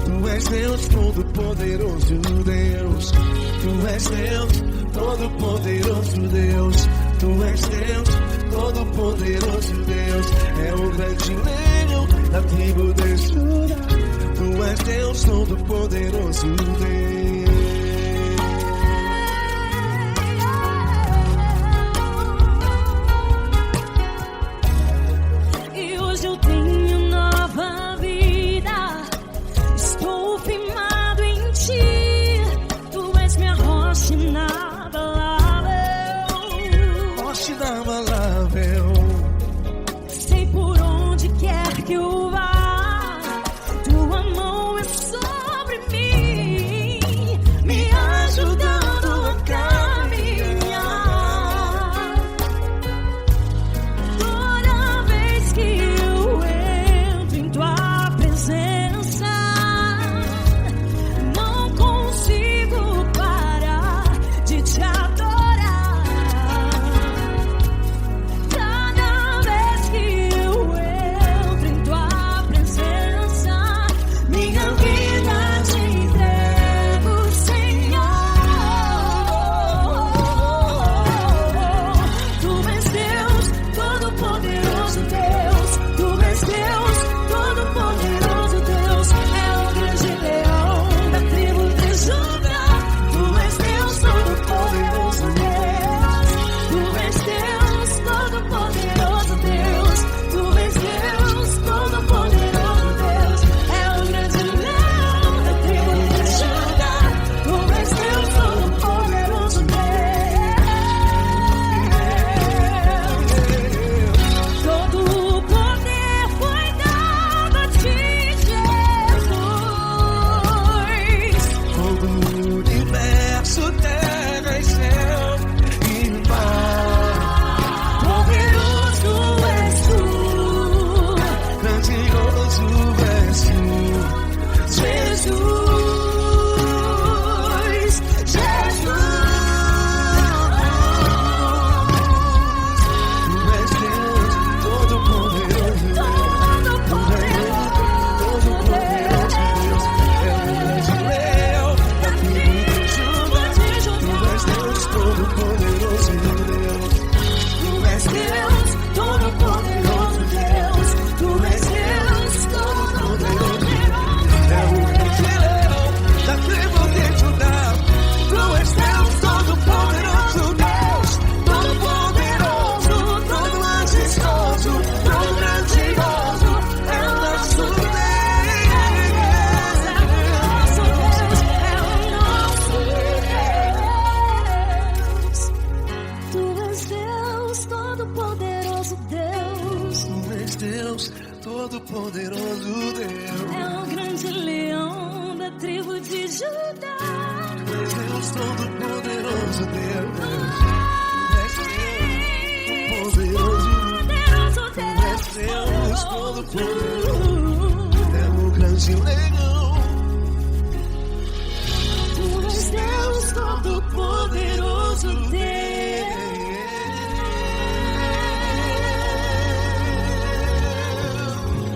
Tu és Deus, Todo-Poderoso Deus. Tu és Deus, Todo-Poderoso Deus. Tu és Deus, Todo-Poderoso Deus. É o grande leão da tribo de Judá. Tu és Deus, Todo-Poderoso Deus. E hoje eu tenho nova vida. Estou firmado em ti. Tu és minha rocha inabalável. Rocha inabalável. Sei por onde quer que eu vá, tua mão é sobre mim. Todo-Poderoso Deus, Tu és Deus, Todo-Poderoso Deus. é o grande leão da tribo de Judá. Tu és Deus, Todo-Poderoso Deus. Tu és Deus, Poderoso Deus, Deus Todo-Poderoso. É o grande leão. Tu és Deus Todo-Poderoso Deus.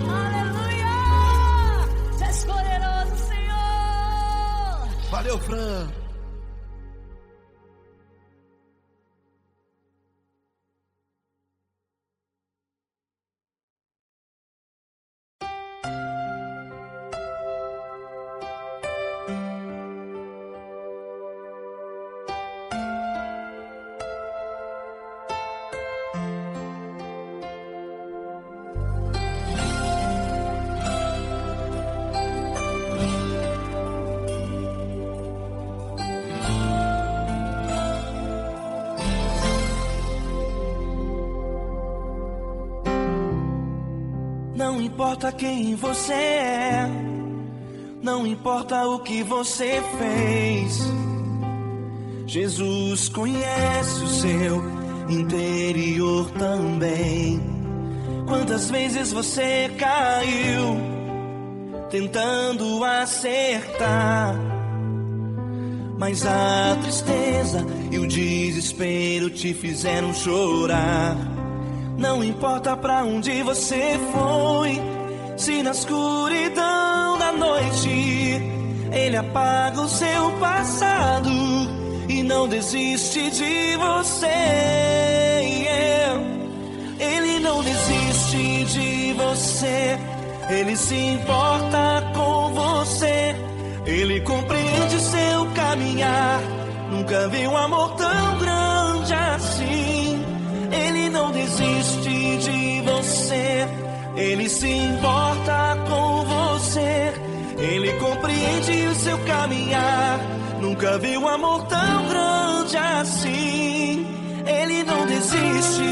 Aleluia! Tu és poderoso, Senhor. Valeu, Fran. Não importa quem você é, não importa o que você fez, Jesus conhece o seu interior também. Quantas vezes você caiu tentando acertar, mas a tristeza e o desespero te fizeram chorar. Não importa pra onde você foi, se na escuridão da noite Ele apaga o seu passado e não desiste de você. Ele não desiste de você, Ele se importa com você, Ele compreende seu caminhar. Nunca vi um amor tão grande assim. Ele não desiste de você, Ele se importa com você, Ele compreende o seu caminhar. Nunca vi um amor tão grande assim. Ele não desiste.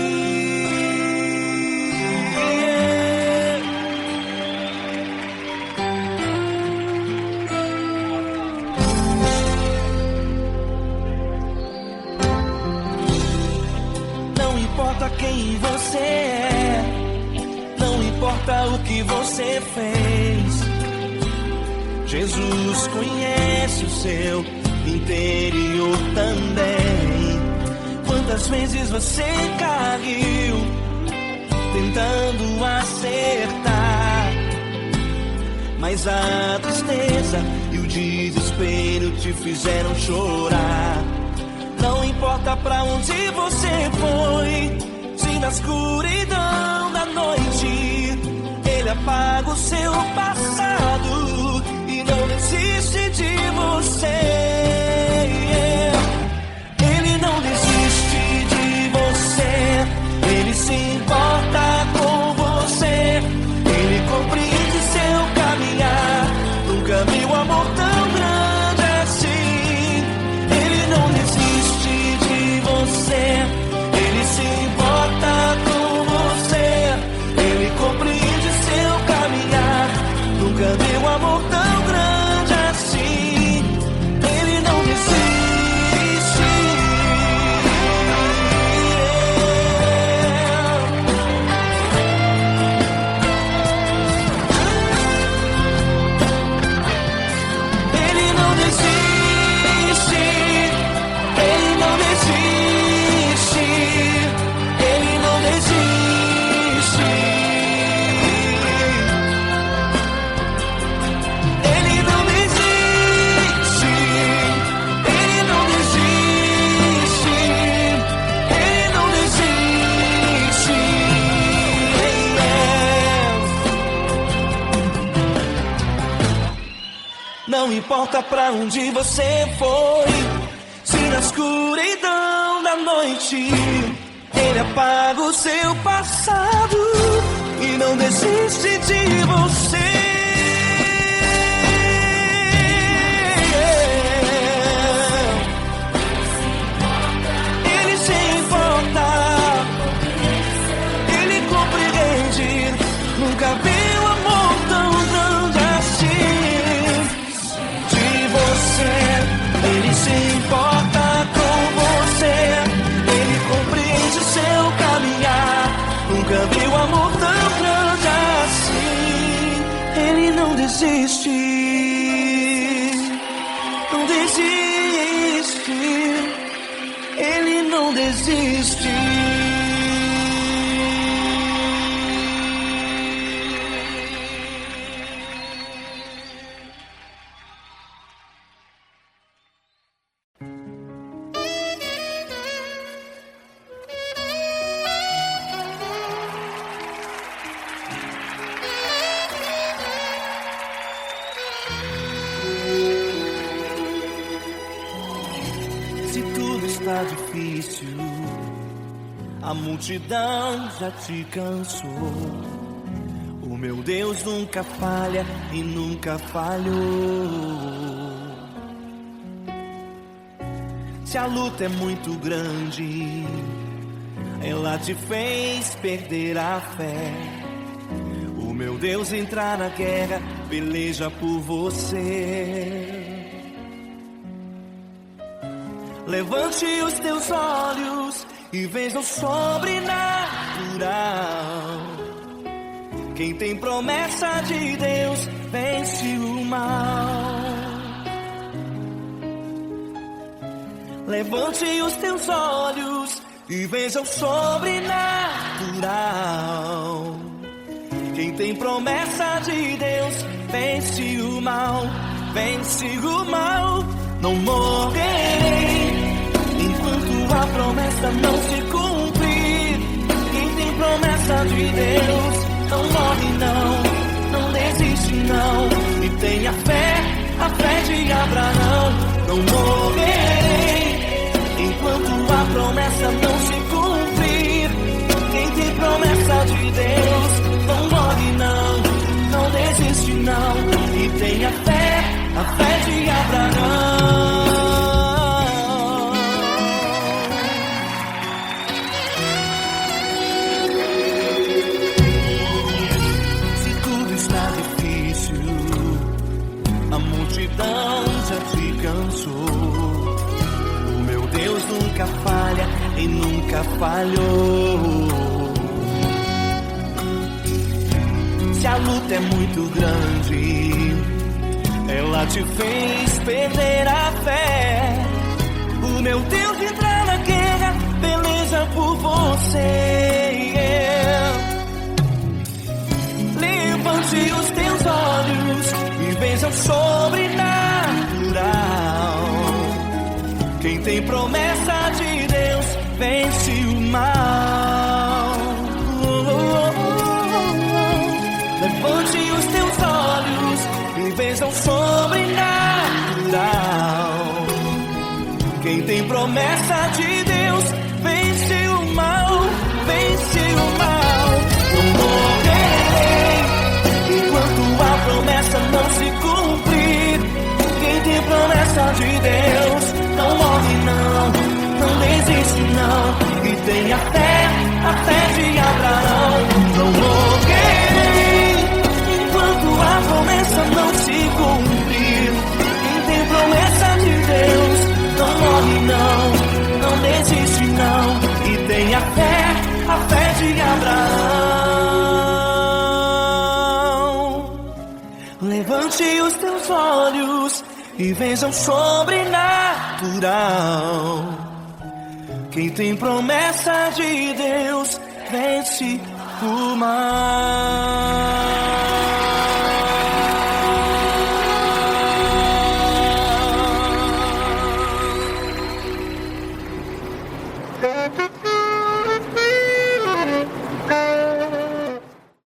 Não importa quem você é, não importa o que você fez, Jesus conhece o seu interior também. Quantas vezes você caiu tentando acertar, mas a tristeza e o desespero te fizeram chorar. Não importa pra onde você foi, se na escuridão da noite Ele apaga o seu passado e não desiste de você. Ele não desiste de você, Ele se importa com você, Ele compreende seu caminhar. Nunca vi um amor tão grande assim. Ele não desiste de você, Ele se importa com você, Ele compreende seu caminhar. Nunca vi um amor tão grande assim. Ele não desiste. Ele não desiste. Ele não desiste. Ele não desiste. Ele não desiste. Ele não desiste. Ele não desiste. Não importa pra onde você foi, se na escuridão da noite Ele apaga o seu passado e não desiste de você. Ele se importa. Nunca vi um amor tão grande assim. De você, ele se importa com você, ele compreende o seu caminhar. Nunca vi um amor tão grande assim. Ele não desiste, não desiste, ele não desiste. Se tudo está difícil, a multidão já te cansou. O meu Deus nunca falha e nunca falhou. Se a luta é muito grande, ela te fez perder a fé. O meu Deus entrar na guerra, peleja por você. Levante os teus olhos e veja o sobrenatural. Quem tem promessa de Deus vence o mal. Levante os teus olhos e veja o sobrenatural. Quem tem promessa de Deus vence o mal, vence o mal. Não morrerei enquanto a promessa não se cumprir. Quem tem promessa de Deus não morre não, não desiste não. E tenha fé, a fé de Abraão. Não morrerei enquanto a promessa não se cumprir. Quem tem promessa de Deus não morre não, não desiste não. E tenha fé, a fé de Abraão. Se tudo está difícil, a multidão já te cansou. O meu Deus nunca falha e nunca falhou. Se a luta é muito grande, ela te fez perder a fé. O meu Deus entrar na guerra, peleja por você. Levante os teus olhos e veja o sobrenatural. Quem tem promessa de Deus vence o mal. Levante os teus olhos e veja o sobrenatural. Quem tem promessa de Deus vence o mal, vence o mal. Não morrerei enquanto a promessa não se cumprir. Quem tem promessa de Deus não morre não, não desiste não. E tenha fé, a fé de Abraão. Não morrerei enquanto a promessa não se cumprir. Quem tem promessa de Deus não morre não, não desiste não. E tenha fé, a fé de Abraão. Levante os teus olhos e veja o sobrenatural. Quem tem promessa de Deus vence o mal.